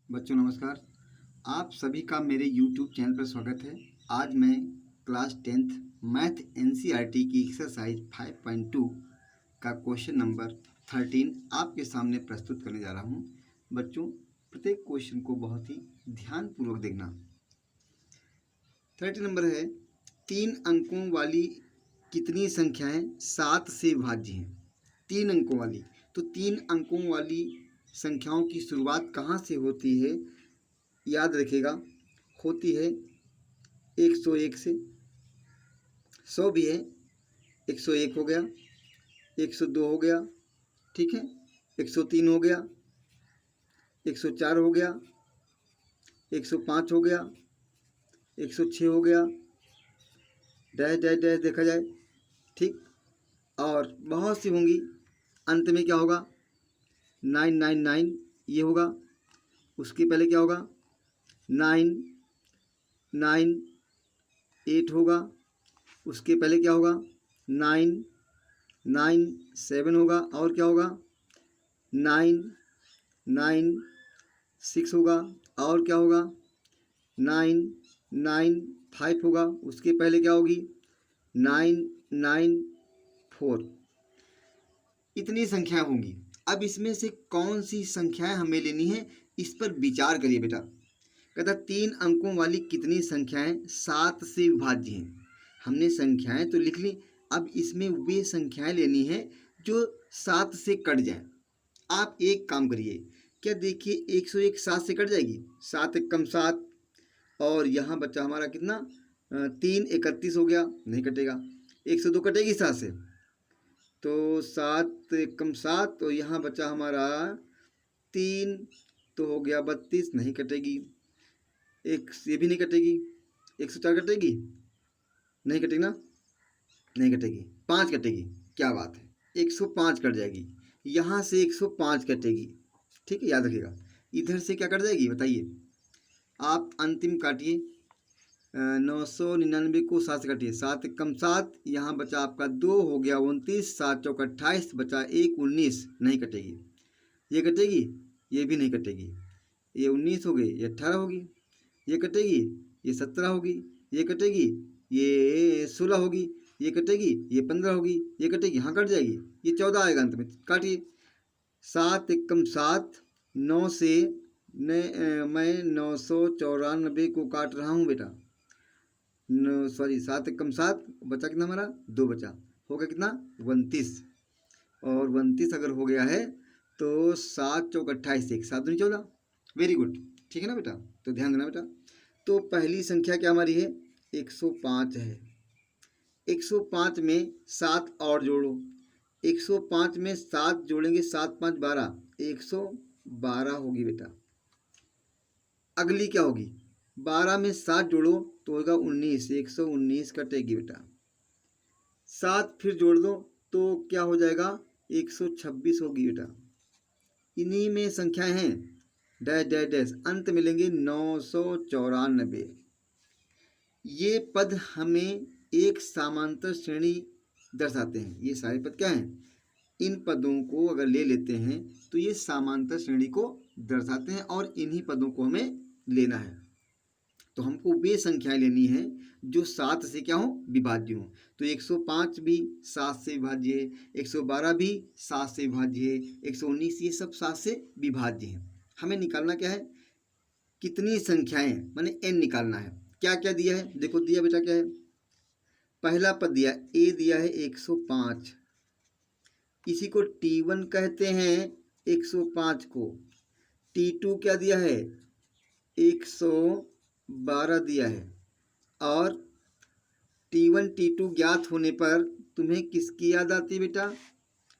बच्चों नमस्कार। आप सभी का मेरे YouTube चैनल पर स्वागत है। आज मैं क्लास 10th मैथ NCERT की एक्सरसाइज 5.2 का क्वेश्चन नंबर 13 आपके सामने प्रस्तुत करने जा रहा हूं। बच्चों प्रत्येक क्वेश्चन को बहुत ही ध्यानपूर्वक देखना। 13 नंबर है, 3 अंकों वाली कितनी संख्याएं 7 से विभाज्य हैं? 3 अंकों वाली, तो 3 अंकों वाली संख्याओं की शुरुआत कहाँ से होती है? याद रखिएगा, होती है 101 से। 100 भी है, 101 हो गया, 102 हो गया, ठीक है, 103 हो गया, 104 हो गया, 105 हो गया, 106 हो गया, डैश डैश डैश देखा जाए, ठीक। और बहुत सी होंगी। अंत में क्या होगा? 999 ये होगा। उसके पहले क्या होगा? 998 होगा। उसके पहले क्या होगा? 997 होगा। और क्या होगा? 996 होगा। और क्या होगा? 995 होगा। उसके पहले क्या होगी? 994। इतनी संख्याएं होंगी। अब इसमें से कौन सी संख्याएं हमें लेनी है, इस पर विचार करिए बेटा। कहता 3 अंकों वाली कितनी संख्याएं 7 से विभाज्य हैं। हमने संख्याएं तो लिख ली, अब इसमें वे संख्याएं लेनी है जो 7 से कट जाए। आप एक काम करिए, क्या देखिए 101 7 से कट जाएगी? 7 एकम 7, और यहाँ बच्चा हमारा कितना? 3 31 हो गया, नहीं कटेगा। 102 कटेगी 7 से, तो 7 एकम 7, तो यहाँ बचा हमारा 3, तो हो गया 32, नहीं कटेगी। एक ये भी नहीं कटेगी। 104 कटेगी? नहीं कटेगी ना, नहीं कटेगी। 5 कटेगी, क्या बात है, 105 कट जाएगी। यहाँ से 105 कटेगी, ठीक है, याद रखिएगा। इधर से क्या कट जाएगी बताइए? आप अंतिम काटिए। 999 को 7 से काटिए, 7 एकम 7, यहाँ बचा आपका 2, हो गया 29, 7 चौक 28, बचा 1 19, नहीं कटेगी। ये कटेगी? ये भी नहीं कटेगी। ये 19 हो गई, ये 18 होगी। ये कटेगी? ये 17 होगी। ये कटेगी? ये 16 होगी। ये कटेगी? ये 15 होगी। ये कटेगी? हाँ कट जाएगी, ये 14 आएगा अंत में। काटिए। 7 एकम 7, 9 से मैं 994 को काट रहा हूँ बेटा। 7 एकम 7, बचा कितना हमारा? 2 बचा, हो गया कितना? 29। और 29 अगर हो गया है तो 7 चौक 28, 1 7 दूनी 14। वेरी गुड, ठीक है ना बेटा? तो ध्यान देना बेटा। तो पहली संख्या क्या हमारी है? 105 है। 105 में 7 और जोड़ो। 105 में 7 जोड़ेंगे, 7 5 12, 112 होगी बेटा। अगली क्या होगी? 12 में 7 जोड़ो तो होगा 19, 119 कटेगी बेटा। 7 फिर जोड़ दो तो क्या हो जाएगा? 126 होगी बेटा। इन्हीं में संख्याएं हैं, डैश डैश डैश, अंत मिलेंगे 994। ये पद हमें एक समांतर श्रेणी दर्शाते हैं। ये सारे पद क्या हैं? इन पदों को अगर ले लेते हैं तो ये समांतर श्रेणी को दर्शाते हैं, और इन्हीं पदों को हमें लेना है। तो हमको वे संख्याएं लेनी है जो 7 से क्या हो? विभाज्य हो। तो 105 भी 7 से विभाज्य है, 112 भी 7 से विभाज्य है, 119, ये सब 7 से विभाज्य है। हमें निकालना क्या है? कितनी संख्याएं, माने n निकालना है। क्या क्या दिया है देखो, दिया बेटा क्या है? पहला पद दिया a, दिया है 105, इसी को t1 कहते हैं। 105 को t2 क्या दिया है? 112 दिया है। और t1 t2 ज्ञात होने पर तुम्हें किसकी याद आती है बेटा?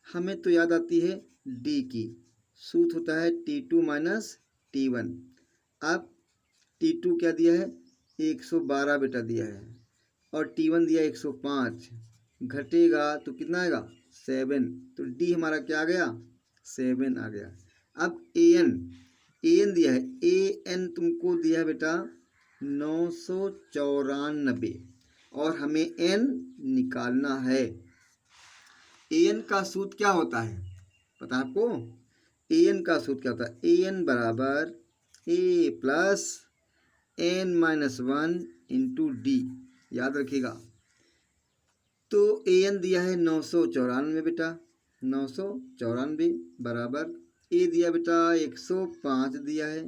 हमें तो याद आती है d की। सूत्र होता है t2 माइनस t1। अब t2 क्या दिया है? 112 बेटा दिया है, और t1 दिया 105, घटेगा तो कितना आएगा? 7। तो d हमारा क्या आ गया? 7 आ गया। अब an दिया है, an तुमको दिया है बेटा 994, और हमें n निकालना है। an का सूत्र क्या होता है पता है आपको? an का सूत्र क्या होता है? an बराबर A plus N minus one into D, याद रखिएगा। तो ए एन दिया है 994 बेटा, 994 बराबर ए दिया बेटा 105 दिया है,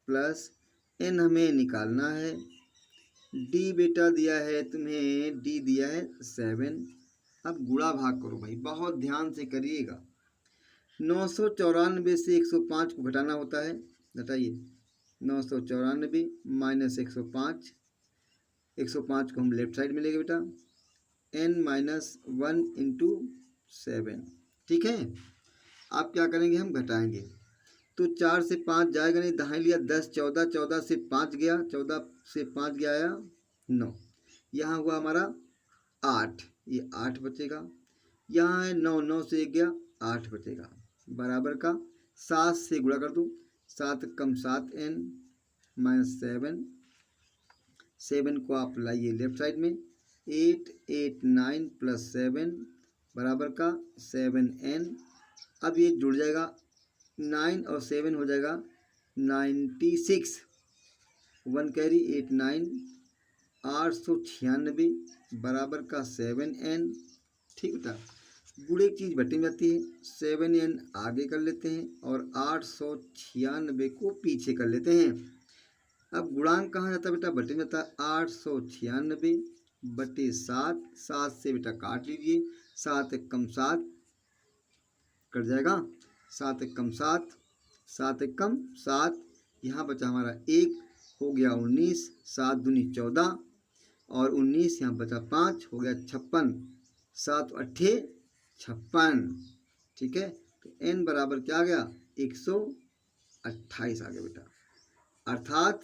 प्लस एन हमें निकालना है, डी बेटा दिया है तुम्हें, डी दिया है 7। अब गुणा भाग करो भाई, बहुत ध्यान से करिएगा। 994 से 105 को घटाना होता है, घटाइए। 994 माइनस 105, 105 को हम लेफ्ट साइड में लेंगे बेटा, n माइनस 1 इंटू 7, ठीक है। आप क्या करेंगे, हम घटाएंगे। तो 4 से 5 जाएगा नहीं, दाएं लिया 10, 14, 14 से 5 गया, 14 से 5 गया आया 9, यहाँ हुआ हमारा 8, ये 8 बचेगा। यहाँ है 9, 9 से 1 गया 8 बचेगा, बराबर का 7 से गुणा कर दूँ, 7 कम 7 n माइनस 7, 7 को आप लाइए लेफ्ट साइड में, 8, 8, 9 प्लस 7 बराबर का 7n। अब ये जुड़ जाएगा, 9 और 7 हो जाएगा 96, 1 कैरी 8, 9, 896 बराबर का 7n, ठीक बेटा। गुणे एक चीज़ बटी में जाती है, 7n आगे कर लेते हैं और 896 को पीछे कर लेते हैं। अब गुणांक कहाँ जाता है बेटा, बटे में जाता है, 896 बटे 7, 7 से बेटा काट लीजिए, 7 एक कम 7 कट जाएगा, 7 एक कम 7, 7 एक कम 7, यहाँ बचा हमारा 1, हो गया 19, 7 दूनी 14 और 19 यहाँ बचा 5, हो गया 56, 7 अट्ठे 56, ठीक है। तो n बराबर क्या आ गया, 128 आ गया बेटा। अर्थात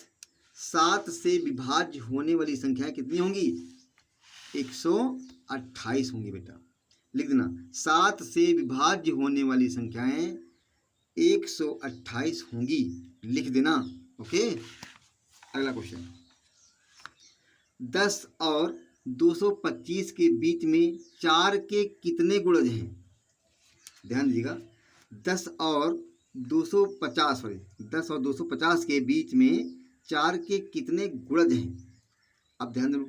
7 से विभाज्य होने वाली संख्याएं कितनी होंगी, 128 होंगी बेटा। लिख देना, 7 से विभाज्य होने वाली संख्याएं 128 होंगी, लिख देना, ओके। अगला क्वेश्चन, 10 और 225 के बीच में 4 के कितने गुणज हैं। ध्यान दीजिएगा, 10 और 250 के बीच में 4 के कितने गुणज हैं। अब ध्यान दो,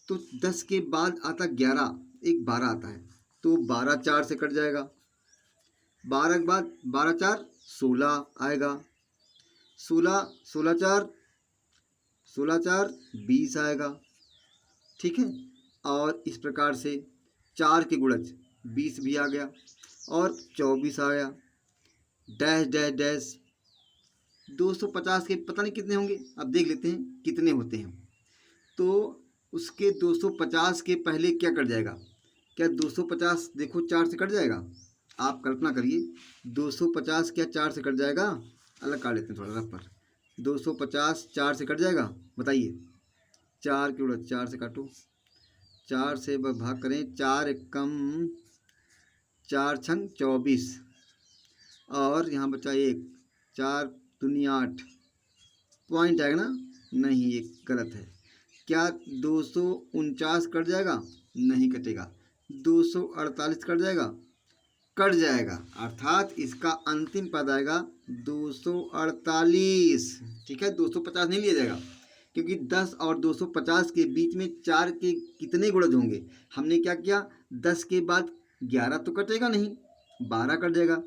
तो 10 के बाद आता 11, एक 12 आता है, तो 12 4 से कट जाएगा, 12 के बाद 12 4 16 आएगा, 16 4 20 आएगा, ठीक है। और इस प्रकार से 4 के गुणज 20 भी आ गया और 24 आ गया, डैश डैश डैश 250 के पता नहीं कितने होंगे, अब देख लेते हैं कितने होते हैं। तो उसके 250 के पहले क्या कट जाएगा, क्या 250 देखो 4 से कट जाएगा, आप कल्पना करिए 250 क्या 4 से कट जाएगा, अलग काट लेते हैं थोड़ा रफ पर, 250 4 से कट जाएगा, बताइए। 4 के उड़द 4 से काटो, 4 से भाग करें, 4 एक कम 4 छंग 24 और यहाँ बचा 1, 4 दूनी 8, पॉइंट आएगा ना, नहीं ये गलत है। क्या 249 कट जाएगा, नहीं कटेगा। 248 कट जाएगा, कट जाएगा, अर्थात इसका अंतिम पद आएगा 248, ठीक है। 250 नहीं लिया जाएगा, क्योंकि 10 और 250 के बीच में 4 के कितने गुणज होंगे। हमने क्या किया, 10 के बाद 11 तो कटेगा नहीं, 12 कट जाएगा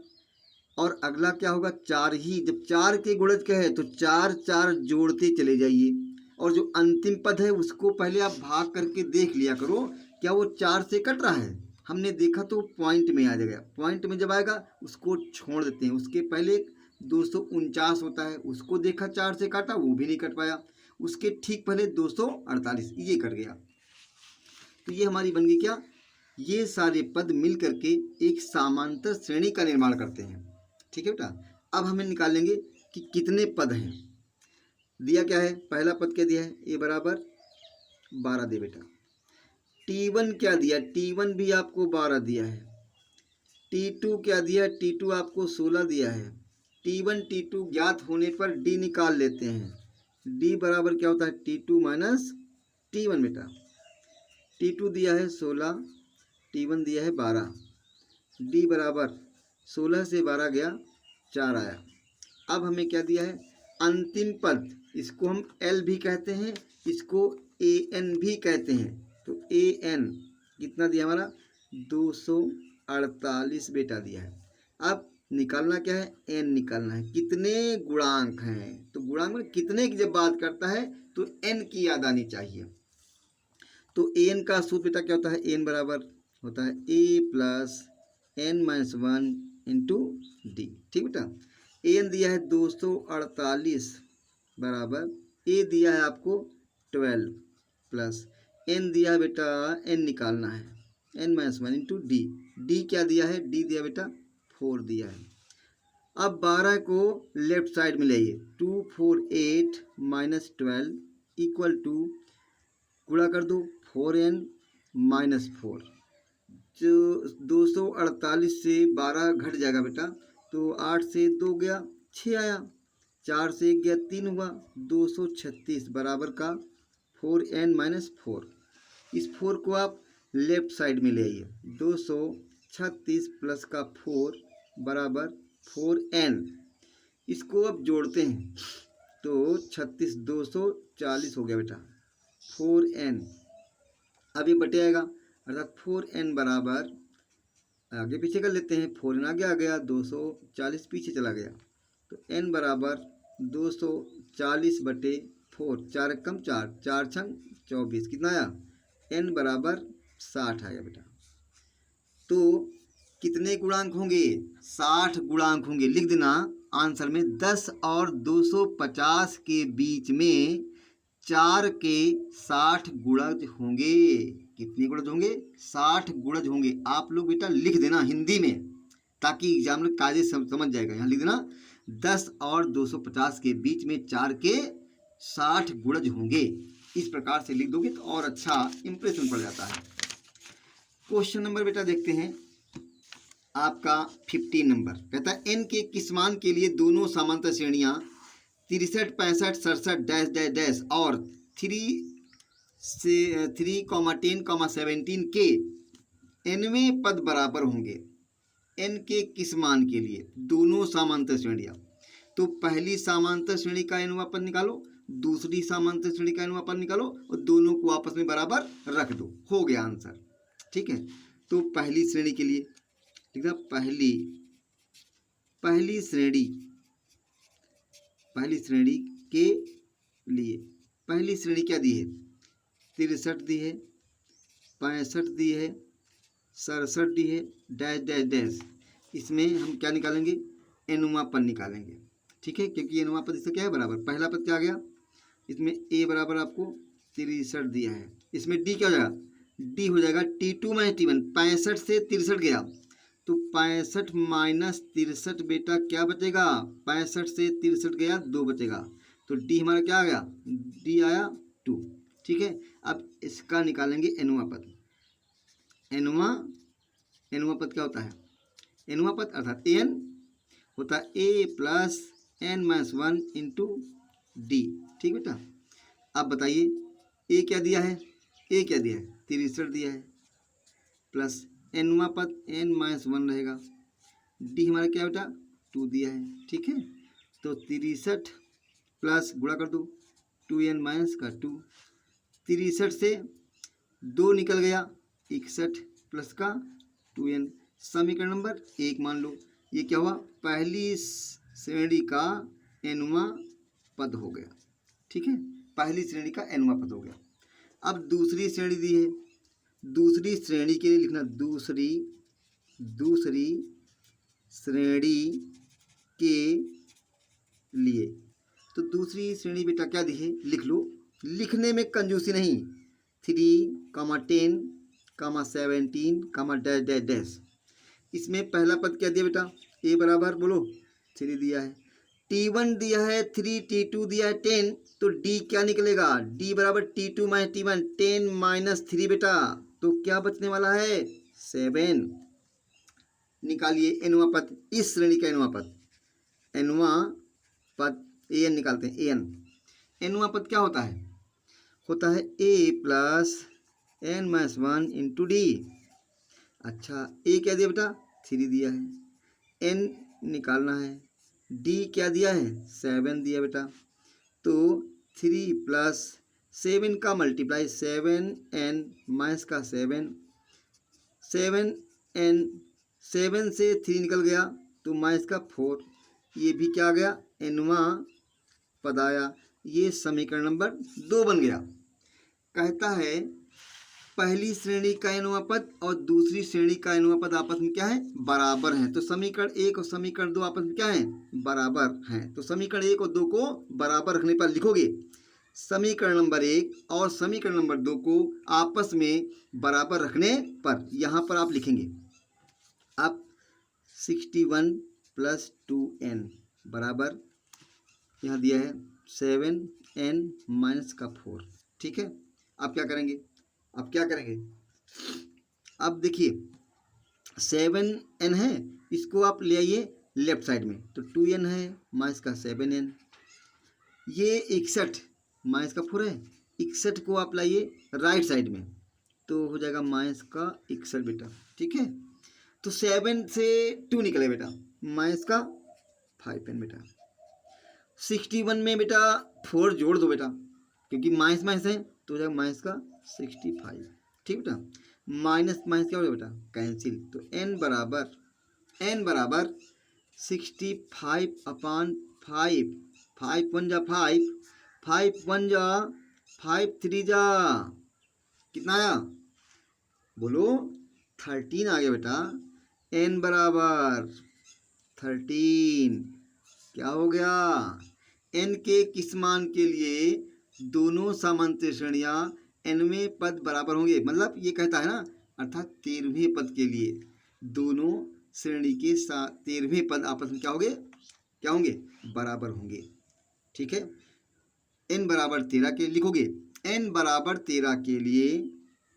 और अगला क्या होगा, 4 ही। जब 4 के गुणज का है तो 4 4 जोड़ते चले जाइए और जो अंतिम पद है उसको पहले आप भाग करके देख लिया करो, क्या वो 4 से कट रहा है। हमने देखा तो पॉइंट में आ जाएगा, पॉइंट में जब आएगा उसको छोड़ देते हैं। उसके पहले 249 होता है, उसको देखा 4 से काटा, वो भी नहीं कट पाया। उसके ठीक पहले 248, ये कट गया। तो ये हमारी बन गई क्या, ये सारे पद मिल करके एक समांतर श्रेणी का निर्माण करते हैं, ठीक है बेटा। अब हमें निकाल लेंगे कि कितने पद हैं। दिया क्या है, पहला पद क्या दिया है, ए बराबर 12 दे बेटा। T1 क्या दिया, T1 भी आपको 12 दिया है। T2 क्या दिया, T2 आपको 16 दिया है। T1 T2 ज्ञात होने पर D निकाल लेते हैं। D बराबर क्या होता है, T2 माइनस T1 बेटा। T2 दिया है 16, T1 दिया है 12, D बराबर 16 से 12 गया 4 आया। अब हमें क्या दिया है, अंतिम पद, इसको हम एल भी कहते हैं, इसको ए एन भी कहते हैं। तो ए एन कितना दिया हमारा 248 बेटा दिया है। अब निकालना क्या है, एन निकालना है, कितने गुणांक हैं। तो गुणांक में कितने की जब बात करता है तो एन की याद आनी चाहिए। तो एन का सूत्र बेटा क्या होता है, एन बराबर होता है A plus N minus 1 into D. ठीक बेटा, एन दिया है 248 बराबर ए दिया है आपको 12 प्लस एन दिया है बेटा, एन निकालना है N minus 1 into D. D क्या दिया है, डी दिया बेटा 4 दिया है। अब 12 को लेफ्ट साइड में लाइए, 2 4 8 माइनस 12 इक्वल टू गुणा कर दो 4n माइनस 4। जो 248 से 12 घट जाएगा बेटा, तो 8 से 2 गया 6 आया, 4 से 1 गया 3 हुआ, 236 बराबर का 4n माइनस 4। इस 4 को आप लेफ्ट साइड में ले आइए, 236 प्लस का 4 बराबर 4n। इसको अब जोड़ते हैं तो 36 240 हो गया बेटा 4n। अब ये बटे आएगा, अर्थात 4n बराबर, आगे पीछे कर लेते हैं, 4n आगे आ गया 240 पीछे चला गया, तो n बराबर 240 बटे 4, 4 कम 4, 4 छंग 24, कितना आया, n बराबर 60 आया बेटा। तो कितने गुणांक होंगे, 60 गुणांक होंगे। लिख देना आंसर में 10 और 250 के बीच में 4 के 60 गुणज होंगे। कितने गुणज होंगे, 60 गुणज होंगे। आप लोग बेटा लिख देना हिंदी में, ताकि एग्जाम में कायदे समझ जाएगा। यहाँ लिख देना 10 और 250 के बीच में 4 के 60 गुणज होंगे। इस प्रकार से लिख दोगे तो और अच्छा इंप्रेशन पड़ जाता है। क्वेश्चन नंबर बेटा देखते हैं आपका 15 नंबर, कहता है एन के किस मान के लिए दोनों समांतर श्रेणियां 63 65 67 डैश डैश डैश और 3,10,17 के nवें पद बराबर होंगे। n के किस मान के लिए दोनों समांतर श्रेणियां, तो पहली समांतर श्रेणी का nवां पद निकालो, दूसरी समांतर श्रेणी का nवां पद निकालो और दोनों को आपस में बराबर रख दो, हो गया आंसर। ठीक है, तो पहली श्रेणी के लिए लिखना, पहली श्रेणी के लिए पहली श्रेणी क्या दी है, 63 दी है, 65 दी है, 67 दी है, डैश डैश डैश। इसमें हम क्या निकालेंगे, nवां पद निकालेंगे। ठीक है, क्योंकि nवां पद इससे क्या है बराबर, पहला पद क्या आ गया, इसमें a बराबर आपको 63 दिया है, इसमें d क्या हो जाएगा, d हो जाएगा T2 माइनस T1। 65 से 63 गया तो 65 माइनस 63 बेटा क्या बचेगा, 65 से 63 गया 2 बचेगा, तो d हमारा क्या आ गया, d आया 2। ठीक है, अब इसका निकालेंगे nवां पद। nवां पद क्या होता है, nवां पद अर्थात n होता है a plus n minus 1 into D. ठीक बेटा, अब बताइए a क्या दिया है, a क्या दिया है 63 दिया है, प्लस nवां पद n माइनस 1 रहेगा, d हमारा क्या बेटा 2 दिया है। ठीक है, तो 63 प्लस गुणा कर दो 2n माइनस का 2, 63 से 2 निकल गया 61 प्लस का 2n, समीकरण नंबर 1 मान लो। ये क्या हुआ, पहली श्रेणी का nवां पद हो गया। ठीक है, पहली श्रेणी का nवां पद हो गया। अब दूसरी श्रेणी दी है, दूसरी श्रेणी के लिए लिखना, दूसरी श्रेणी के लिए, तो दूसरी श्रेणी बेटा क्या दी है, लिख लो, लिखने में कंजूसी नहीं, 3, 10, 17, डैश डैश डैश। इसमें पहला पद क्या दिया बेटा, a बराबर बोलो 3 दिया है, T1 दिया है 3, T2 दिया है 10, तो d क्या निकलेगा, d बराबर T2 माइनस T1, 10 माइनस 3 बेटा, तो क्या बचने वाला है 7। निकालिए nवां पद, इस श्रेणी का nवां पद an निकालते हैं, nवां पद क्या होता है a plus n minus 1 into D. अच्छा, a क्या दिया बेटा 3 दिया है, n निकालना है, डी क्या दिया है 7 दिया बेटा, तो 3 प्लस 7 का मल्टीप्लाई 7n माइनस का 7 7 से 3 निकल गया तो माइनस का 4, ये भी क्या आ गया एनवा पद आया। ये समीकरण नंबर 2 बन गया। कहता है पहली श्रेणी का एनवा पद और दूसरी श्रेणी का एनवा पद आपस में क्या है बराबर हैं, तो समीकरण 1 और समीकरण 2 आपस में क्या है बराबर हैं। तो समीकरण 1 और 2 को बराबर रखने पर लिखोगे समीकरण नंबर 1 और समीकरण नंबर 2 को आपस में बराबर रखने पर यहाँ पर आप लिखेंगे अब 61 प्लस 2n बराबर यहाँ दिया है 7n माइनस का 4। ठीक है, अब क्या करेंगे, अब क्या करेंगे, अब देखिए 7n है, इसको आप ले आइए लेफ्ट साइड में, तो 2n है माइनस का 7n, ये 61 माइनस का 4 है, 61 को आप लाइए राइट साइड में तो हो जाएगा माइनस का 61 बेटा। ठीक है, तो 7 से 2 निकले बेटा माइनस का 5n बेटा। 61 में बेटा 4 जोड़ दो बेटा, क्योंकि माइनस माइनस है तो हो जाएगा माइनस का 65। ठीक बेटा, माइनस माइनस क्या हो जाएगा बेटा कैंसिल, तो n बराबर 65 अपान 5, 5 1 जा 5, 5 1 जा 5 3 जा कितना आया बोलो 13 आ गया बेटा। n बराबर 13 क्या हो गया, n के किस मान के लिए दोनों समांतर श्रेणियां nवें पद बराबर होंगे, मतलब ये कहता है ना, अर्थात 13वें पद के लिए दोनों श्रेणी के 13वें पद आपस में क्या होंगे बराबर होंगे। ठीक है, n बराबर 13 के लिखोगे, n बराबर 13 के लिए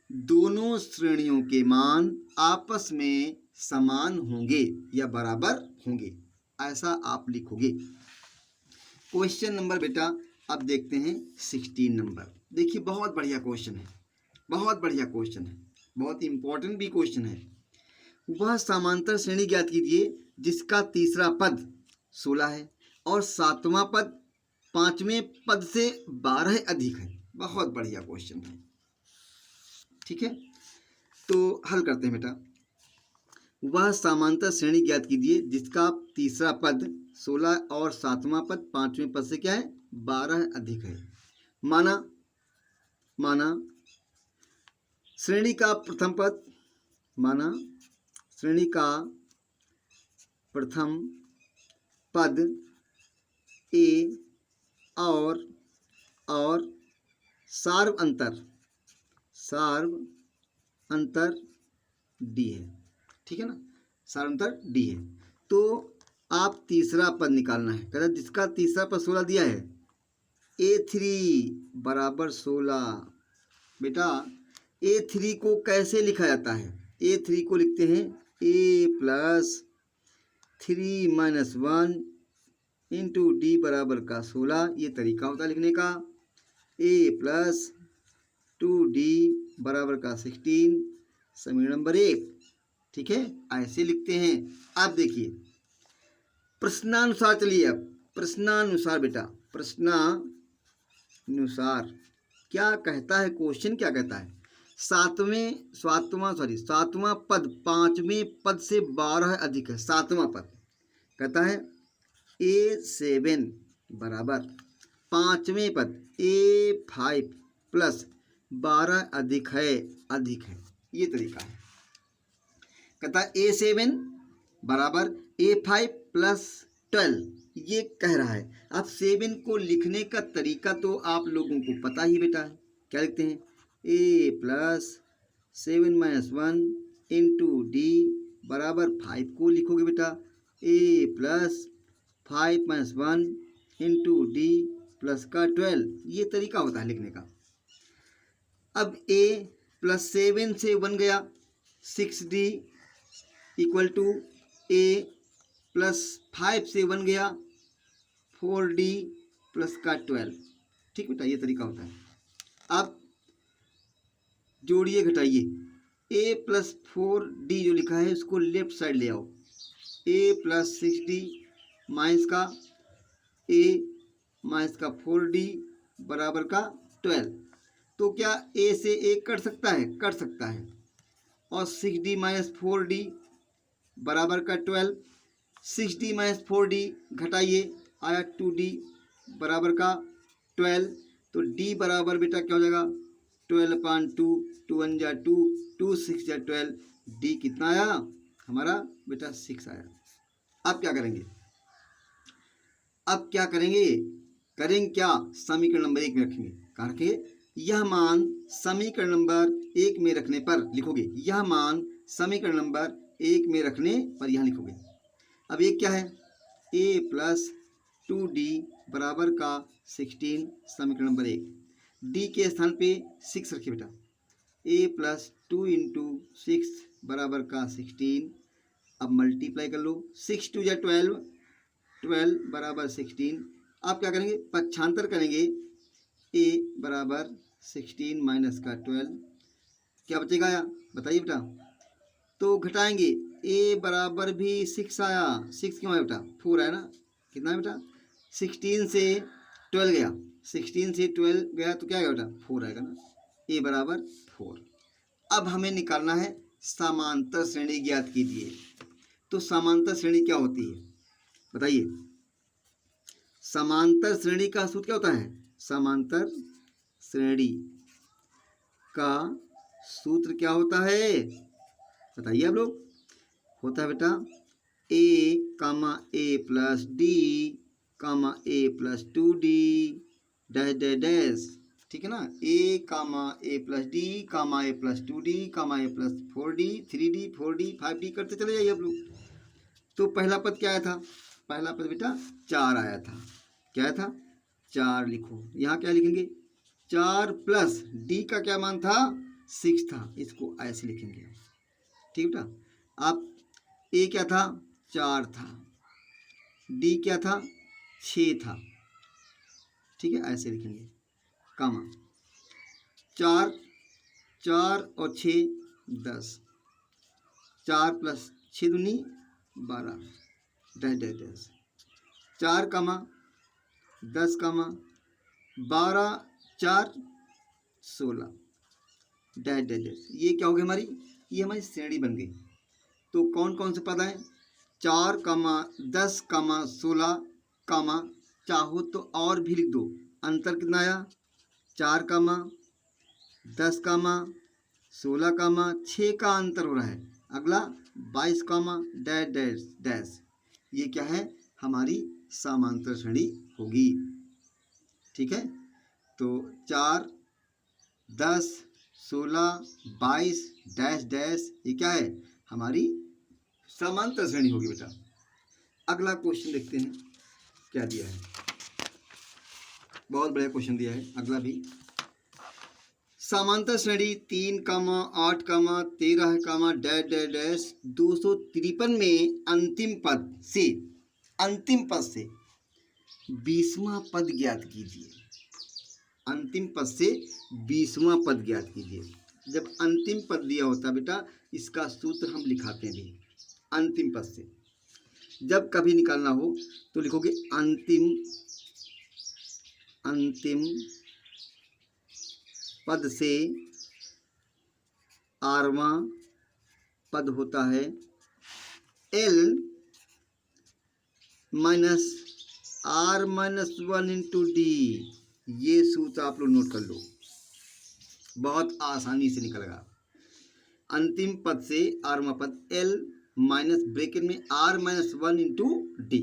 दोनों श्रेणियों के मान आपस में समान होंगे या बराबर होंगे, ऐसा आप लिखोगे। क्वेश्चन नंबर बेटा अब देखते हैं 16 नंबर। देखिए बहुत बढ़िया क्वेश्चन है, बहुत बढ़िया क्वेश्चन है, बहुत इंपॉर्टेंट भी क्वेश्चन है। वह समांतर श्रेणी ज्ञात कीजिए जिसका तीसरा पद 16 है और सातवां पद पांचवें पद से 12 अधिक है। बहुत बढ़िया क्वेश्चन है। ठीक है, तो हल करते हैं बेटा। वह समांतर श्रेणी ज्ञात कीजिए जिसका तीसरा पद 16 और सातवां पद पांचवें पद से क्या है 12 अधिक है। माना श्रेणी का प्रथम पद, माना श्रेणी का प्रथम पद ए और सार्व अंतर डी है। ठीक है ना, सार्व अंतर डी है, तो आप तीसरा पद निकालना है। कहता जिसका तीसरा पद 16 दिया है, A3 बराबर 16। बेटा A3 को कैसे लिखा जाता है, A3 को लिखते हैं A plus 3 minus 1 into D बराबर का 16, ये तरीका होता है लिखने का। A प्लस 2D बराबर का 16, समीकरण नंबर 1। ठीक है, ऐसे लिखते हैं। अब देखिए प्रश्नानुसार, चलिए अब प्रश्नानुसार बेटा, प्रश्नानुसार क्या कहता है, क्वेश्चन क्या कहता है, सातवां पद पांचवें पद से 12 अधिक है। सातवां पद कहता है A7 बराबर पांचवें पद A5 प्लस 12 अधिक है, ये तरीका है। कहता है A7 बराबर A5 प्लस 12, ये कह रहा है। अब 7 को लिखने का तरीका तो आप लोगों को पता ही बेटा है, क्या लिखते हैं A plus 7 minus 1 into D बराबर 5 को लिखोगे बेटा A plus 5 minus 1 into D plus का 12, ये तरीका होता है लिखने का। अब A प्लस 7 से 1 गया 6D equal to A plus 5 से 1 गया 4D प्लस का 12। ठीक बेटा, ये तरीका होता है। अब जोड़िए घटाइए, A प्लस 4D जो लिखा है उसको लेफ्ट साइड ले आओ, A प्लस 6D माइनस का ए माइनस का 4d बराबर का 12। तो क्या ए से ए कट सकता है? कट सकता है। और 6d माइनस 4d बराबर का 12। 6d माइनस 4d घटाइए, आया 2d बराबर का 12। तो d बराबर बेटा क्या हो जाएगा? 12/2, 2 1 जा 2, 2 6 जा 12, d कितना आया हमारा बेटा? 6 आया। अब क्या करेंगे? अब क्या करेंगे? करेंगे क्या? समीकरण नंबर 1 में रखेंगे। कहाँ रखेंगे? यह मान समीकरण नंबर 1 में रखने पर लिखोगे, यह मान समीकरण नंबर 1 में रखने पर यहाँ लिखोगे। अब ये क्या है? a प्लस 2d बराबर का 16 समीकरण नंबर 1। d के स्थान पे 6 रखिए बेटा। a प्लस 2 इंटू 6 बराबर का 16। अब मल्टीप्लाई कर लो, 6 2 या 12, 12 बराबर 16। आप क्या करेंगे? पक्षांतर करेंगे, a बराबर 16 माइनस का 12, क्या बचेगा या बताइए बेटा? तो घटाएंगे, a बराबर भी 6 आया। 6 क्यों आया बेटा? 4 आया ना। कितना है बेटा? 16 से 12 गया, 16 से 12 गया तो क्या आएगा बेटा? 4 आएगा ना। a बराबर 4। अब हमें निकालना है समांतर श्रेणी, ज्ञात कीजिए। तो समांतर श्रेणी क्या होती है बताइए? समांतर श्रेणी का सूत्र क्या होता है? समांतर श्रेणी का सूत्र क्या होता है बताइए आप लोग? होता है बेटा a comma a plus D comma a plus 2d dash dash dash, ठीक है ना। a comma a plus D comma a plus 2d comma a plus 4d 3d 4d 5d करते चले जाइए आप लोग। तो पहला पद क्या आया था? पहला पद बेटा 4 आया था। क्या आया था? 4 लिखो। यहाँ क्या लिखेंगे? 4 प्लस डी का क्या मान था? 6 था। इसको ऐसे लिखेंगे, ठीक बेटा। आप ए क्या था? 4 था। डी क्या था? 6 था, ठीक है। ऐसे लिखेंगे कामा 4, 4 और 6 10, 4 प्लस 6 दूनी 12 डैश डैश डैश, 4 कामा 10 कामा 12 4 16 डैश डैश डैश। ये क्या हो गई हमारी? ये हमारी श्रेणी बन गई। तो कौन कौन से पद हैं? 4 कामा 10 कामा 16 कामा, चाहो तो और भी लिख दो। अंतर कितना आया? 4 कामा 10 कामा 16 कामा 6 का अंतर हो रहा है। अगला 22 कामा डैश डैश डैश। ये क्या है? हमारी समांतर श्रेणी होगी, ठीक है। तो 4 10 16 22 डैश डैश, ये क्या है? हमारी समांतर श्रेणी होगी बेटा। अगला क्वेश्चन देखते हैं क्या दिया है। बहुत बढ़िया क्वेश्चन दिया है अगला भी। समांतर श्रेणी 3 कामा 8 कामा 13 कामा डैश डैश डैश 253 में अंतिम पद से 20वां पद ज्ञात कीजिए। अंतिम पद से 20वां पद ज्ञात कीजिए। जब अंतिम पद दिया होता बेटा, इसका सूत्र हम लिखाते हैं अंतिम पद से। जब कभी निकालना हो तो लिखोगे अंतिम पद से आरवां पद होता है L minus R minus 1 into D. ये सूत्र आप लोग नोट कर लो, बहुत आसानी से निकलेगा। अंतिम पद से आरवां पद L माइनस ब्रैकेट में R माइनस 1 इंटू डी।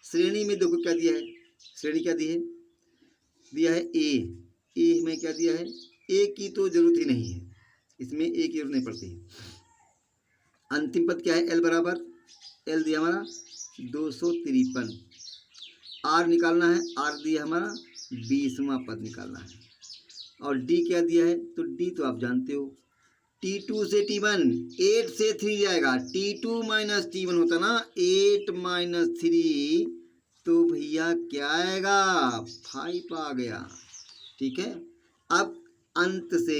श्रेणी में देखो क्या दिया है? श्रेणी क्या दी है? दिया है ए में क्या दिया है? ए की तो जरूरत ही नहीं है, इसमें ए की जरूरत नहीं पड़ती है। अंतिम पद क्या है? एल बराबर, एल दिया हमारा 253। आर निकालना है, आर दिया हमारा 20वां पद निकालना है। और डी क्या दिया है? तो डी तो आप जानते हो, T2 से T1, 8 से 3 जाएगा। T2 माइनस T1 होता ना, 8 माइनस 3, तो भैया क्या आएगा? 5 आ गया, ठीक है। अब अंत से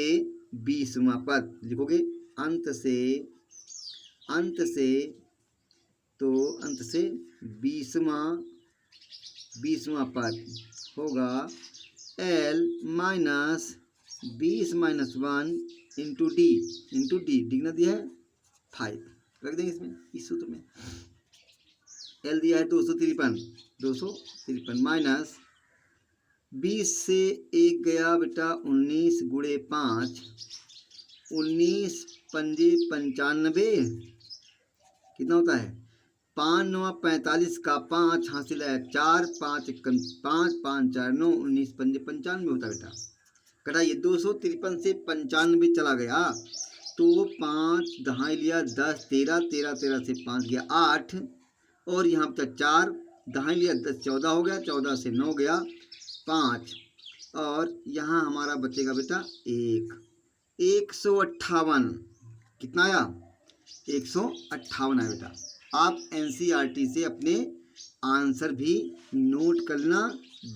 20वां पद लिखोगे। अंत से तो अंत से 20वां पद होगा L minus 20 minus 1 into D कितना दिया है 5 रख देंगे इसमें इस सूत्र में। L दिया है 253 माइनस 20 से 1 गया बेटा 19 गुणे 5 19 पंजे 95 कितना होता है 5 9 45 का 5 हासिल है 4 5 5 5 4 9 19 पंजे 95 होता है बेटा। कटाइए 253 से 95 चला गया तो 5 दहाई लिया 10 13 13 13 से 5 गया 8 और यहाँ पर 4 दहाई लिया 10 14 हो गया 14 से 9 गया 5 और यहाँ हमारा बचेगा बेटा 158 कितना आया 158 आया बेटा। आप एनसीईआरटी से अपने आंसर भी नोट करना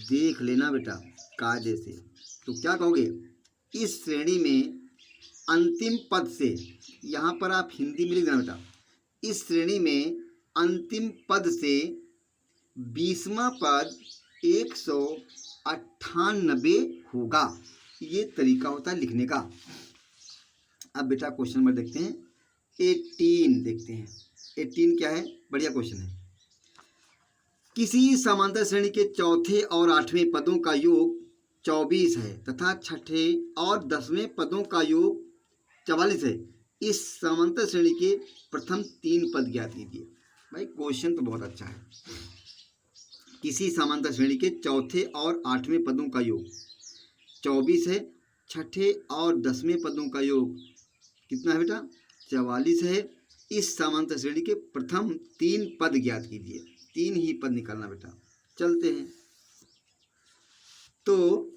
देख लेना बेटा कायदे से। तो क्या कहोगे इस श्रेणी में अंतिम पद से, यहाँ पर आप हिंदी में लिख देना बेटा, इस श्रेणी में अंतिम पद से 20वां पद 198 होगा। ये तरीका होता है लिखने का। अब बेटा क्वेश्चन नंबर देखते हैं 18 देखते हैं 18 क्या है बढ़िया क्वेश्चन है। किसी समांतर श्रेणी के चौथे और 8वें पदों का योग 24 है तथा छठे और 10वें पदों का योग 44 है। इस समांतर श्रेणी के प्रथम 3 पद ज्ञात कीजिए। भाई क्वेश्चन तो बहुत अच्छा है। किसी समांतर श्रेणी के चौथे और 8वें पदों का योग 24 है, छठे और 10वें पदों का योग कितना है बेटा 44 है। इस समांतर श्रेणी के प्रथम 3 पद ज्ञात कीजिए। 3 ही पद निकालना बेटा। चलते हैं तो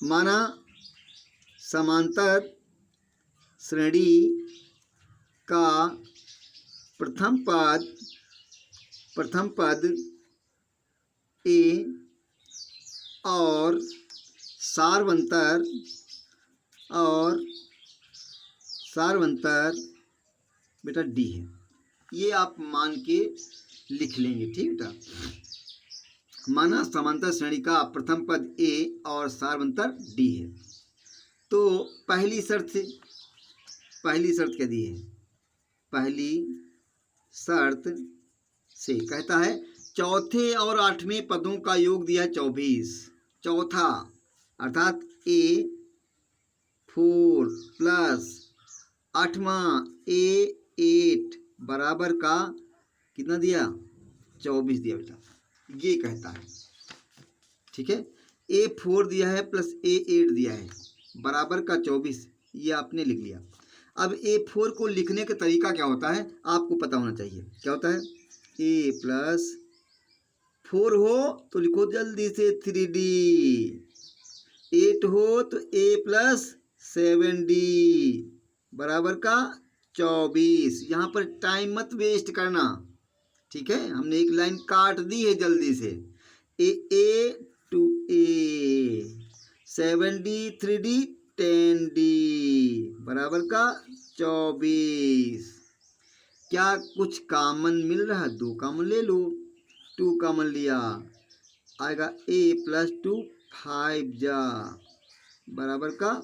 माना समांतर श्रेणी का प्रथम पद ए और सारवंतर बेटा डी है। ये आप मान के लिख लेंगे ठीक बेटा। माना समांतर श्रेणी का प्रथम पद ए और सारवंतर डी है। तो पहली शर्त क्या दी है? पहली शर्त से कहता है चौथे और 8वें पदों का योग दिया है 24। चौथा अर्थात ए 4 प्लस 8वां ए 8 बराबर का कितना दिया 24 दिया बेटा। ये कहता है ठीक है। ए 4 दिया है प्लस ए 8 दिया है बराबर का 24। ये आपने लिख लिया। अब ए 4 को लिखने का तरीका क्या होता है आपको पता होना चाहिए। क्या होता है ए प्लस 4 हो तो लिखो जल्दी से 3D, 8 हो तो ए प्लस 7D बराबर का 24। यहाँ पर टाइम मत वेस्ट करना ठीक है। हमने एक लाइन काट दी है जल्दी से। ए to A 7D 3D 10D बराबर का 24। क्या कुछ कॉमन मिल रहा है? 2 कॉमन ले लो। 2 कॉमन लिया आएगा ए प्लस 2 5 जा बराबर का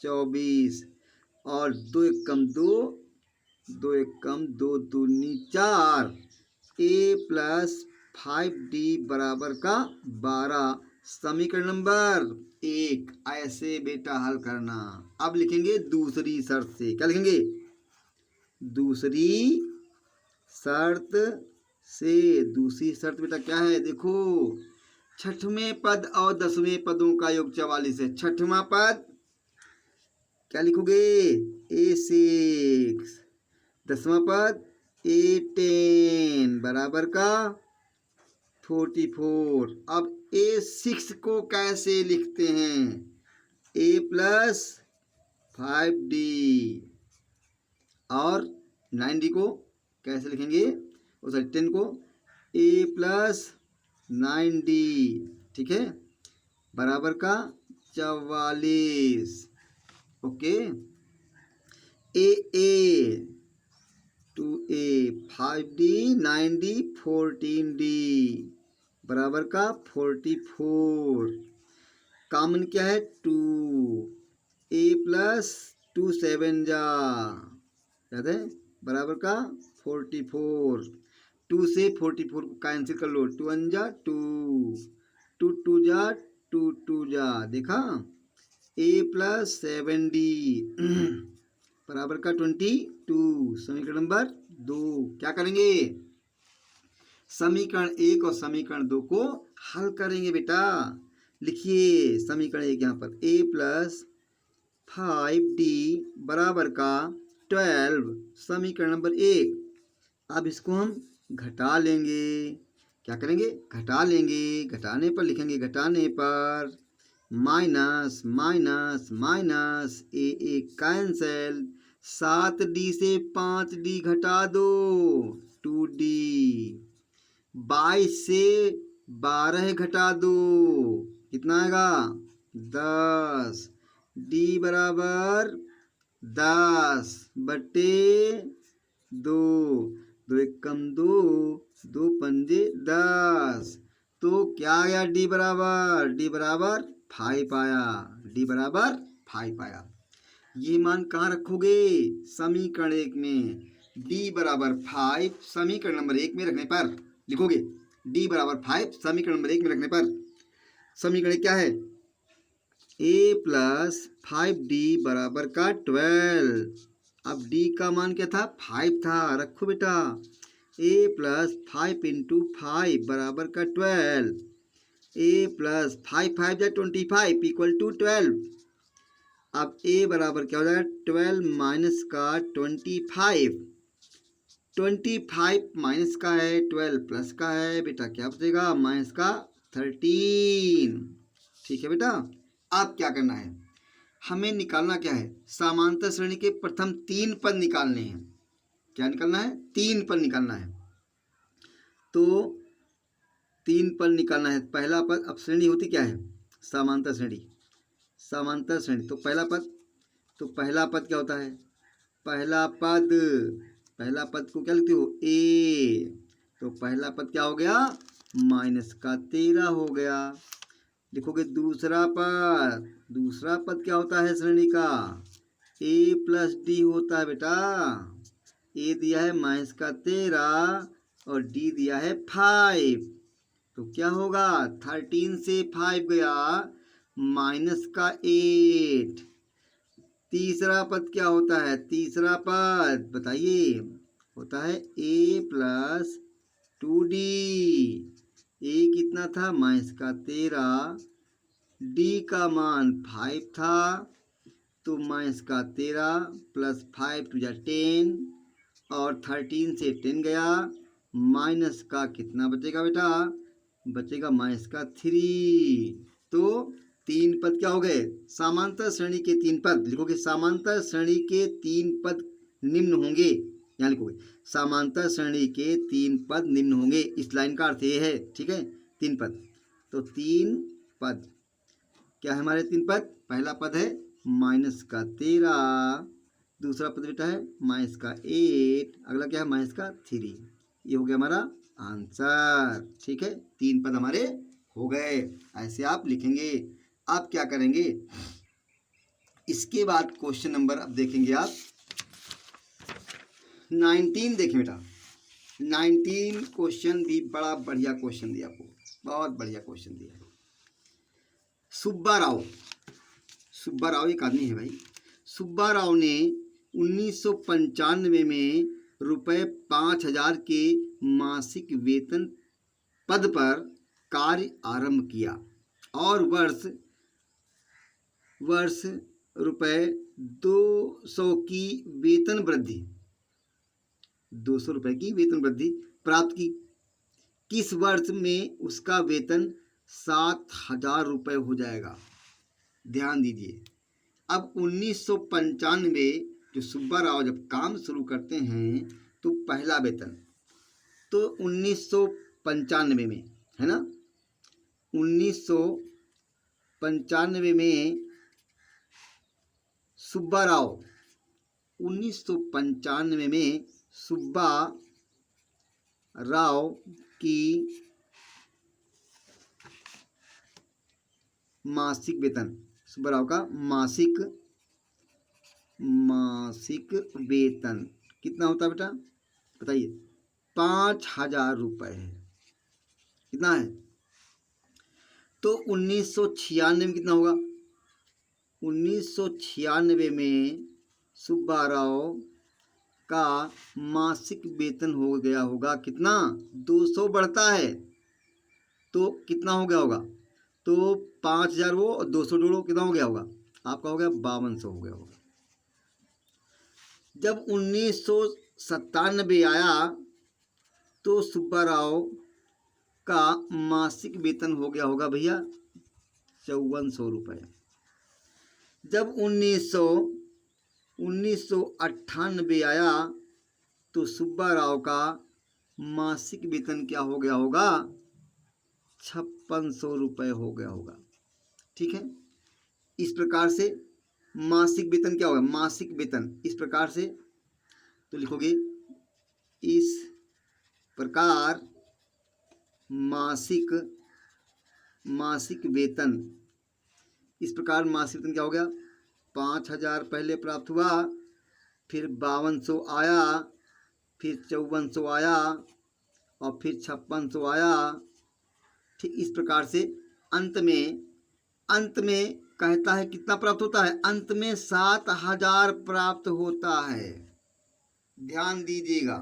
24 और 2 एक कम 2 2 एक कम 2 दूनी 4 ए प्लस 5D बराबर का 12। समीकरण नंबर 1 ऐसे बेटा हल करना। अब लिखेंगे दूसरी शर्त से। क्या लिखेंगे? दूसरी शर्त से। दूसरी शर्त बेटा क्या है देखो, छठवें पद और 10वें पदों का योग 44 है। छठवां पद क्या लिखोगे A6, 10वां पद A10 बराबर का 44। अब A6 को कैसे लिखते हैं? A प्लस 5D और 9D को कैसे लिखेंगे? सॉरी 10 को A प्लस 9D ठीक है बराबर का 44। Okay. A 2a 5d 9d 14d बराबर का 44। कॉमन क्या है 2 a प्लस 2 7 जा याद है बराबर का 44। 2 से 44 को कैंसिल कर लो 2 1 जा 2 2 2 जा 2 2 जा देखा a प्लस 7d बराबर का 22। समीकरण नंबर 2 क्या करेंगे समीकरण 1 और समीकरण 2 को हल करेंगे बेटा। लिखिए समीकरण 1 यहाँ पर a प्लस 5d बराबर का 12 समीकरण नंबर 1। अब इसको हम घटा लेंगे क्या करेंगे घटा लेंगे घटाने पर लिखेंगे घटाने पर माइनस माइनस माइनस ए कैंसल 7d से 5d घटा दो 2d 22 से 12 घटा दो कितना आएगा 10 d बराबर 10 बटे 2 2 1 कम 2 2 पंजे 10 तो क्या आया d बराबर 5 आया d बराबर 5 आया। ये मान कहाँ रखोगे समीकरण 1 में d बराबर 5 समीकरण नंबर 1 में रखने पर लिखोगे d बराबर 5 समीकरण नंबर 1 में रखने पर समीकरण क्या है a प्लस 5d बराबर का 12। अब d का मान क्या था 5 था रखो बेटा a प्लस 5 इंटू 5 बराबर का 12 a प्लस 5 5 जा 25 इक्वल टू 12। अब a बराबर क्या हो जाएगा 12 माइनस का 25 25 माइनस का है 12 प्लस का है बेटा क्या बचेगा माइनस का 13। ठीक है बेटा अब क्या करना है हमें निकालना क्या है समांतर श्रेणी के प्रथम 3 पद निकालने हैं। क्या निकालना है 3 पद निकालना है तो 3 पद निकालना है। पहला पद अब श्रेणी होती क्या है समांतर श्रेणी तो पहला पद क्या होता है पहला पद को क्या लिखते हो a तो पहला पद क्या हो गया माइनस का 13 हो गया। लिखोगे दूसरा पद क्या होता है श्रेणी का a प्लस डी होता है बेटा a दिया है माइनस का 13 और d दिया है 5 तो क्या होगा 13 से 5 गया माइनस का 8। तीसरा पद क्या होता है तीसरा पद बताइए होता है a प्लस 2d a कितना था माइनस का 13 d का मान 5 था तो माइनस का 13 प्लस 5 टू जा 10 और 13 से 10 गया माइनस का कितना बचेगा बेटा बचेगा माइनस का 3। तो 3 पद क्या हो गए समांतर श्रेणी के 3 पद लिखोगे समांतर श्रेणी के 3 पद निम्न होंगे यहाँ लिखोगे समांतर श्रेणी के 3 पद निम्न होंगे। इस लाइन का अर्थ ये है ठीक है 3 पद तो 3 पद क्या है हमारे 3 पद पहला पद है माइनस का 13 दूसरा पद बेटा है माइनस का 8 अगला क्या है माइनस का 3 ये हो गया हमारा आंसर। ठीक है 3 पद हमारे हो गए ऐसे आप लिखेंगे। आप क्या करेंगे इसके बाद क्वेश्चन नंबर अब देखेंगे आप 19 देखें बेटा 19 क्वेश्चन भी बड़ा बढ़िया क्वेश्चन दिया आपको बहुत बढ़िया क्वेश्चन दिया है। सुब्बा राव एक आदमी है भाई सुब्बा राव ने 1995 में रुपये 5000 के मासिक वेतन पद पर कार्य आरंभ किया और वर्ष रुपये 200 की वेतन वृद्धि 200 रुपये की वेतन वृद्धि प्राप्त की। किस वर्ष में उसका वेतन 7000 रुपये हो जाएगा। ध्यान दीजिए अब 1995 जो सुब्बा राव जब काम शुरू करते हैं तो पहला वेतन तो 1995 में है ना 1995 में सुब्बा राव 1995 में सुब्बा राव की मासिक वेतन, सुब्बा राव का मासिक वेतन कितना होता है बेटा बताइए? 5,000 रुपये है। कितना है? तो 1996 में कितना होगा? 1996 में सुब्बा राव का मासिक वेतन हो गया होगा कितना? 200 बढ़ता है तो कितना हो गया होगा? तो 5,000 वो और 200 जोड़ो, कितना हो गया होगा आपका? हो गया 5200 हो गया होगा। जब 1997 आया तो सुब्बा राव का मासिक वेतन हो गया होगा भैया 5400 रुपये। जब 1998 आया तो सुब्बा राव का मासिक वेतन क्या हो गया होगा? 5600 रुपये हो गया होगा। ठीक है, इस प्रकार से मासिक वेतन क्या होगा? मासिक वेतन इस प्रकार से तो लिखोगे इस प्रकार मासिक वेतन, इस प्रकार मासिक वेतन क्या हो गया? 5,000 पहले प्राप्त हुआ, फिर 5200 आया, फिर 5400 आया और फिर 5600 आया। ठीक इस प्रकार से अंत में कहता है कितना प्राप्त होता है? अंत में 7,000 प्राप्त होता है। ध्यान दीजिएगा,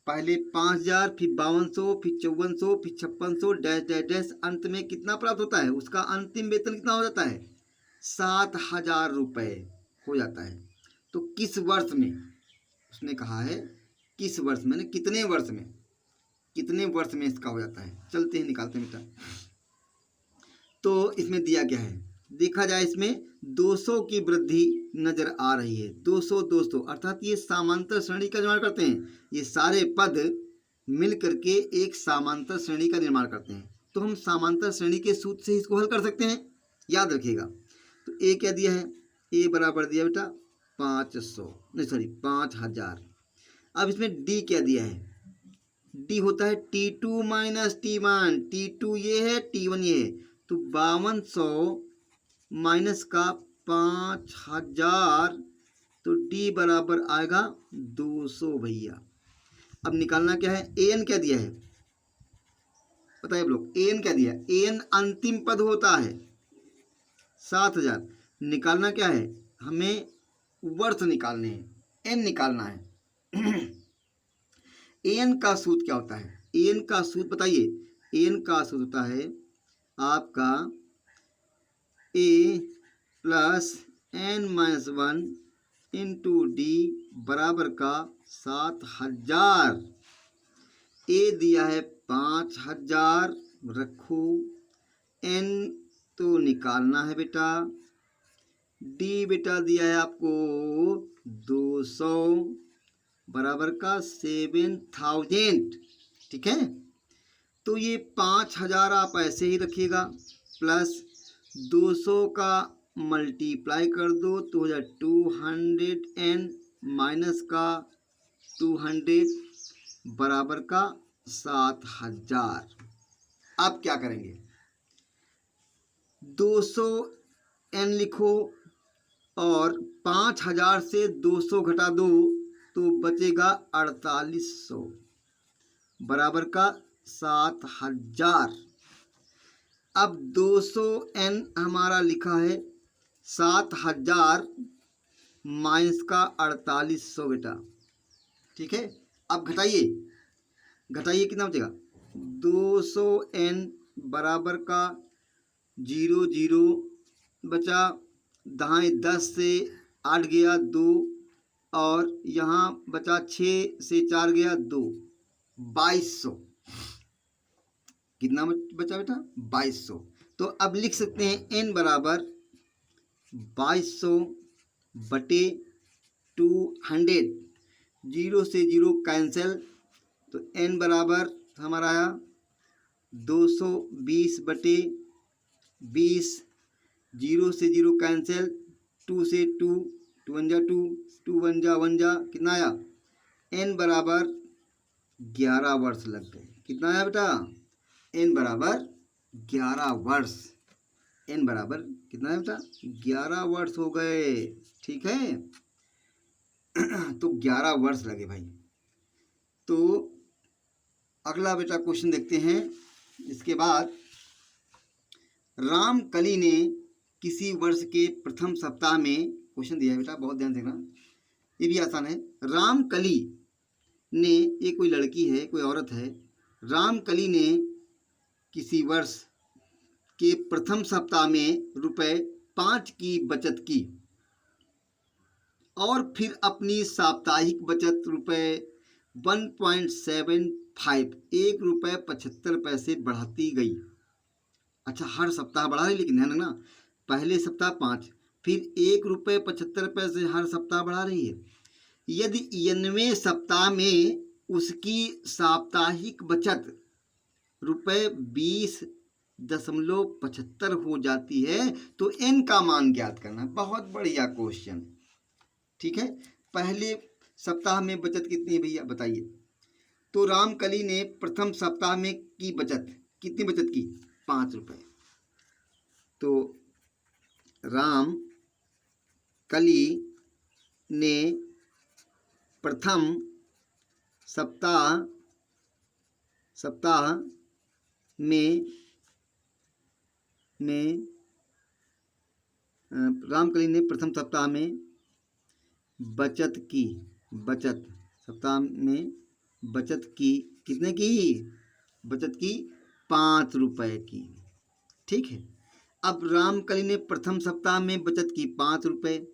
पहले 5,000, फिर 5200, फिर 5400, फिर 5600 डैश डैश डैश, अंत में कितना प्राप्त होता है? उसका अंतिम वेतन कितना हो जाता है? 7,000 रुपये हो जाता है। तो किस वर्ष में? उसने कहा है किस वर्ष में, कितने वर्ष में, कितने वर्ष में इसका हो जाता है? चलते हैं निकालते हैं बेटा। तो इसमें दिया क्या है देखा जाए, इसमें 200 की वृद्धि नजर आ रही है। 200 200 अर्थात ये समांतर श्रेणी का निर्माण करते हैं। ये सारे पद मिल करके एक समांतर श्रेणी का निर्माण करते हैं। तो हम समांतर श्रेणी के सूत्र से इसको हल कर सकते हैं, याद रखिएगा। तो ए क्या दिया है? ए बराबर दिया बेटा 5,000। अब इसमें डी क्या दिया है? डी होता है T2 माइनस T1। T2 ये है, T1 ये है। तो 5200 माइनस का 5,000, तो डी बराबर आएगा 200 भैया। अब निकालना क्या है? एन क्या दिया है बताइए आप लोग? एन क्या दिया? एन अंतिम पद होता है 7,000। निकालना क्या है? हमें वर्ष निकालने हैं, एन निकालना है। एन का सूत्र क्या होता है? एन का सूत्र बताइए। एन का सूत्र होता है आपका A plus N minus 1 into D बराबर का 7,000। ए दिया है 5,000 रखो, एन तो निकालना है बेटा, डी बेटा दिया है आपको 200 बराबर का 7,000। ठीक है, तो ये 5,000 आप ऐसे ही रखिएगा, प्लस 200 का मल्टीप्लाई कर दो तो हो जाए 200 एन माइनस का 200 बराबर का 7,000। अब क्या करेंगे? 200 एन लिखो और 5,000 से 200 घटा दो तो बचेगा 4,800 बराबर का 7,000। अब 200 एन हमारा लिखा है 7,000 माइनस का 4,800 बेटा। ठीक है, अब घटाइए कितना बचेगा? 200 एन बराबर का 0 0 बचा, दाएँ 10 से 8 गया 2 और यहाँ बचा 6 से 4 गया 2, 2200। कितना बचा बेटा? 2200। तो अब लिख सकते हैं n बराबर 2200 बटे 200, 0 से 0 कैंसिल, तो n बराबर हमारा आया 220 बटे 20, 0 से 0 कैंसिल, 2 से 2, 2 1 जा 2, 2 1 जा 1 जा, कितना आया n बराबर 11 वर्ष लग गए। कितना आया बेटा? n बराबर 11 वर्ष। n बराबर कितना है बेटा? 11 वर्ष हो गए। ठीक है तो 11 वर्ष लगे भाई। तो अगला बेटा क्वेश्चन देखते हैं। इसके बाद रामकली ने किसी वर्ष के प्रथम सप्ताह में, क्वेश्चन दिया है बेटा, बहुत ध्यान देना, ये भी आसान है। रामकली ने, ये कोई लड़की है, कोई औरत है, रामकली ने किसी वर्ष के प्रथम सप्ताह में ₹5 की बचत की और फिर अपनी साप्ताहिक बचत ₹1.75 ₹1.75 बढ़ाती गई। अच्छा, हर सप्ताह बढ़ा रही, लेकिन ध्यान रखना, पहले सप्ताह 5, फिर ₹1.75 हर सप्ताह बढ़ा रही है। यदि 90वें सप्ताह में उसकी साप्ताहिक बचत ₹20.75 हो जाती है तो n का मान ज्ञात करना। बहुत बढ़िया क्वेश्चन। ठीक है, पहले सप्ताह में बचत कितनी है भैया बताइए? तो रामकली ने प्रथम सप्ताह में की बचत, कितनी बचत की? ₹5। तो रामकली ने प्रथम सप्ताह में रामकली ने प्रथम सप्ताह में बचत की, सप्ताह में बचत की, कितने की बचत की? ₹5 की। ठीक है, अब रामकली ने प्रथम सप्ताह में बचत की ₹5,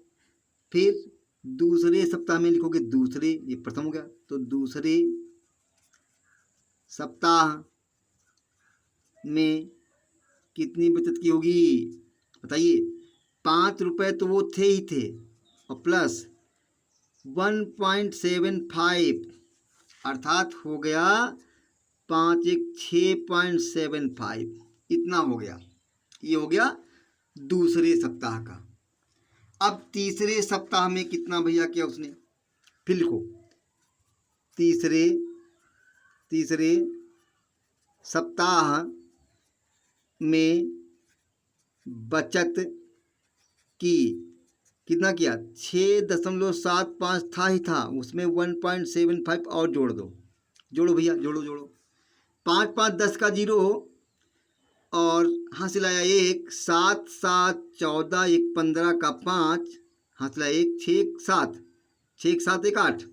फिर दूसरे सप्ताह में लिखोगे दूसरे, ये प्रथम हो गया, तो दूसरे सप्ताह में कितनी बचत की होगी बताइए? ₹5 तो वो थे ही थे, और प्लस 1.75, अर्थात हो गया 5 1 6.75, इतना हो गया। ये हो गया दूसरे सप्ताह का। अब तीसरे सप्ताह में कितना भैया किया उसने? फिर लिखो, तीसरे सप्ताह में बचत की, कितना किया? 6.75 था ही था, उसमें 1.75 और जोड़ दो, जोड़ो भैया, जोड़ो 5 5 10 का 0 और हासिल आया 1, 7 7 14, 1 15 का 5, हासिल आया 1, 6 7 1 8,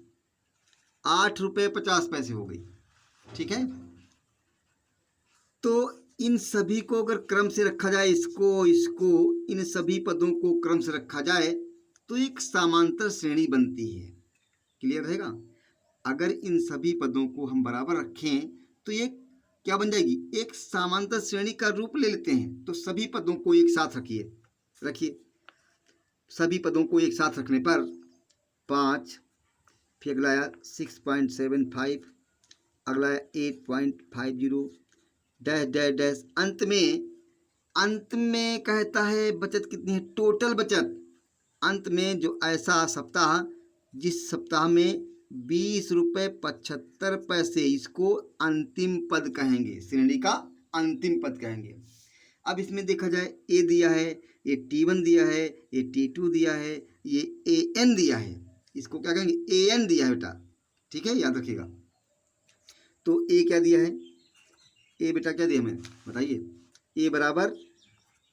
₹8.50 हो गई। ठीक है, तो इन सभी को अगर क्रम से रखा जाए, इसको इन सभी पदों को क्रम से रखा जाए तो एक समांतर श्रेणी बनती है। क्लियर रहेगा? अगर इन सभी पदों को हम बराबर रखें तो ये क्या बन जाएगी? एक समांतर श्रेणी का रूप ले लेते हैं। तो सभी पदों को एक साथ रखिए, सभी पदों को एक साथ रखने पर 5, फिर अगला आया 6.75, अगला आया 8.50, डैश डैश डैश, अंत में कहता है बचत कितनी है? टोटल बचत। अंत में जो ऐसा सप्ताह जिस सप्ताह में ₹20.75, इसको अंतिम पद कहेंगे, श्रेणी का अंतिम पद कहेंगे। अब इसमें देखा जाए, ए दिया है, ये T1 दिया है, ये T2 दिया है, ये AN दिया है, इसको क्या कहेंगे? AN दिया है बेटा। ठीक है, याद रखिएगा। तो ए क्या दिया है? ए बेटा क्या दिया हमें बताइए? ए बराबर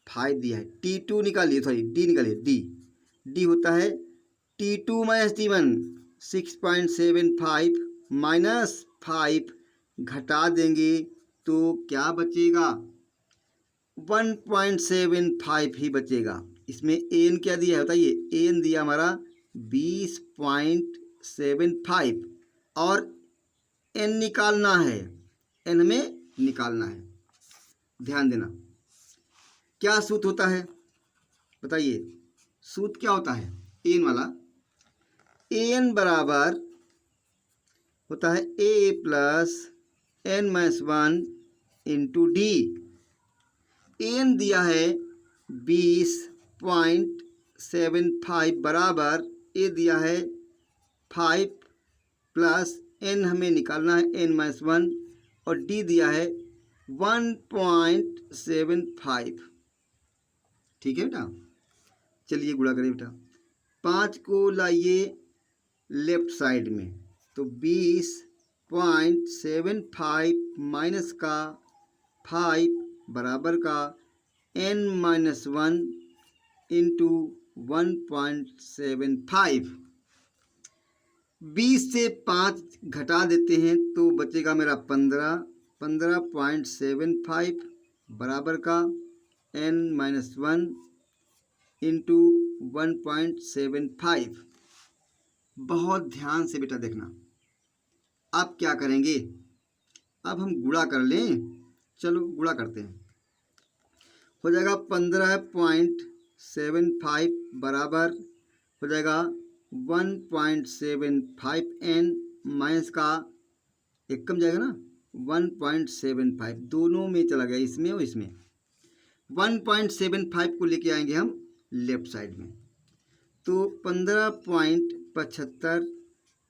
5 दिया है। T2 निकालिए, सॉरी डी निकालिए, डी होता है T2 माइनस T1, 6.75 माइनस 5 घटा देंगे तो क्या बचेगा? 1.75 ही बचेगा। इसमें एन क्या दिया है बताइए? एन दिया हमारा 20.75 और एन निकालना है, एन हमें निकालना है। ध्यान देना, क्या सूत्र होता है बताइए? सूत्र क्या होता है एन वाला? एन बराबर होता है A plus N minus 1 into D. N दिया है 20.75 बराबर ए दिया है 5 प्लस n हमें निकालना है n-1 और d दिया है 1.75। ठीक है बेटा, चलिए गुणा करें बेटा। 5 को लाइए लेफ्ट साइड में, तो 20.75 माइनस का 5 बराबर का n-1 इंटू 1.75। 20 से 5 घटा देते हैं तो बचेगा मेरा 15.75 बराबर का n-1 इंटू 1.75। बहुत ध्यान से बेटा देखना। अब क्या करेंगे, अब हम गुणा कर लें। चलो गुणा करते हैं। हो जाएगा 15.75 बराबर हो जाएगा 1.75 n माइनस का एक कम जाएगा ना 1.75, दोनों में चला गया, इसमें और इसमें। 1.75 को लेके आएंगे हम लेफ्ट साइड में, तो 15.75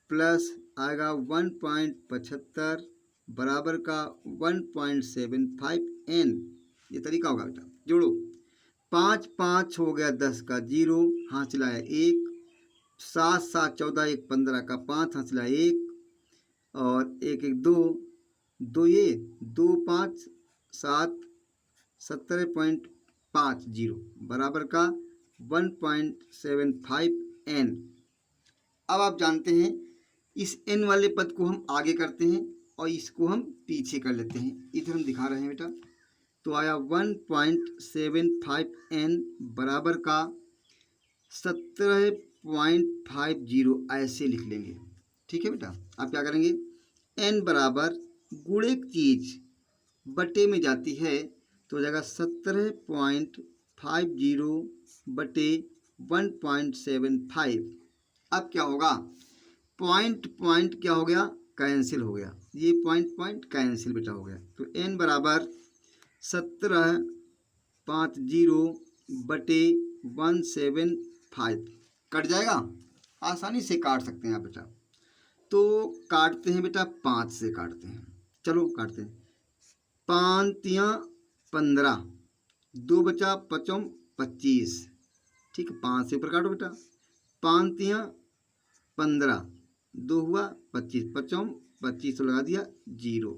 प्लस आएगा 1.75 बराबर का 1.75 n। ये तरीका होगा बेटा। जोड़ो, 5 5 हो गया 10 का 0, हाथ चलाया 1, 7 7 14 1 15 का 5, हाथ चलाया 1 और 1 1 2 2 ये 2 5 7 17.50 बराबर का 1.75 n। अब आप जानते हैं इस n वाले पद को हम आगे करते हैं और इसको हम पीछे कर लेते हैं। इधर हम दिखा रहे हैं बेटा, तो आया 1.75 n बराबर का 17.50, ऐसे लिख लेंगे। ठीक है बेटा, आप क्या करेंगे, n बराबर गुणे की चीज बटे में जाती है तो हो जाएगा 17.50 बटे 1.75। अब क्या होगा, पॉइंट पॉइंट क्या हो गया, कैंसिल हो गया, ये पॉइंट पॉइंट कैंसिल बेटा हो गया। तो n बराबर 17.50 बटे 175 कट जाएगा। आसानी से काट सकते हैं आप बेटा। तो काटते हैं बेटा, 5 से काटते हैं। चलो काटते हैं। 5 15, 2 बचा 5 25। ठीक है, 5 से ऊपर काटो बेटा। 5 15, 2 हुआ 25, 5 25 लगा दिया 0।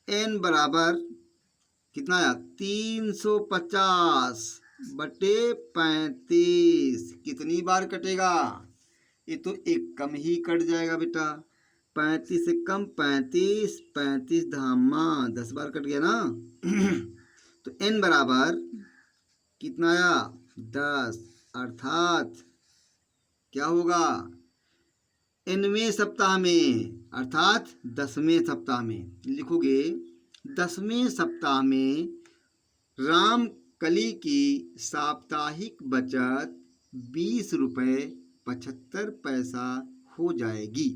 n बराबर कितना आया, 350 बटे 35। कितनी बार कटेगा, ये तो एक कम ही कट जाएगा बेटा। 35 से कम 35, 35 धामा 10 बार कट गया ना। तो n बराबर कितना आया, 10, अर्थात क्या होगा, nवें सप्ताह में अर्थात 10वें सप्ताह में लिखोगे। 10वें सप्ताह में रामकली की साप्ताहिक बचत 20 रुपये 75 पैसा हो जाएगी।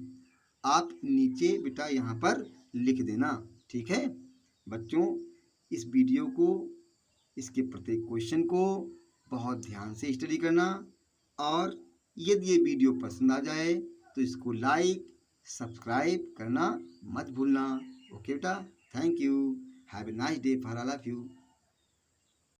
आप नीचे बेटा यहाँ पर लिख देना। ठीक है बच्चों, इस वीडियो को, इसके प्रत्येक क्वेश्चन को बहुत ध्यान से स्टडी करना, और यदि ये वीडियो पसंद आ जाए तो इसको लाइक सब्सक्राइब करना मत भूलना। ओके बेटा, thank you, have a nice day for all of you.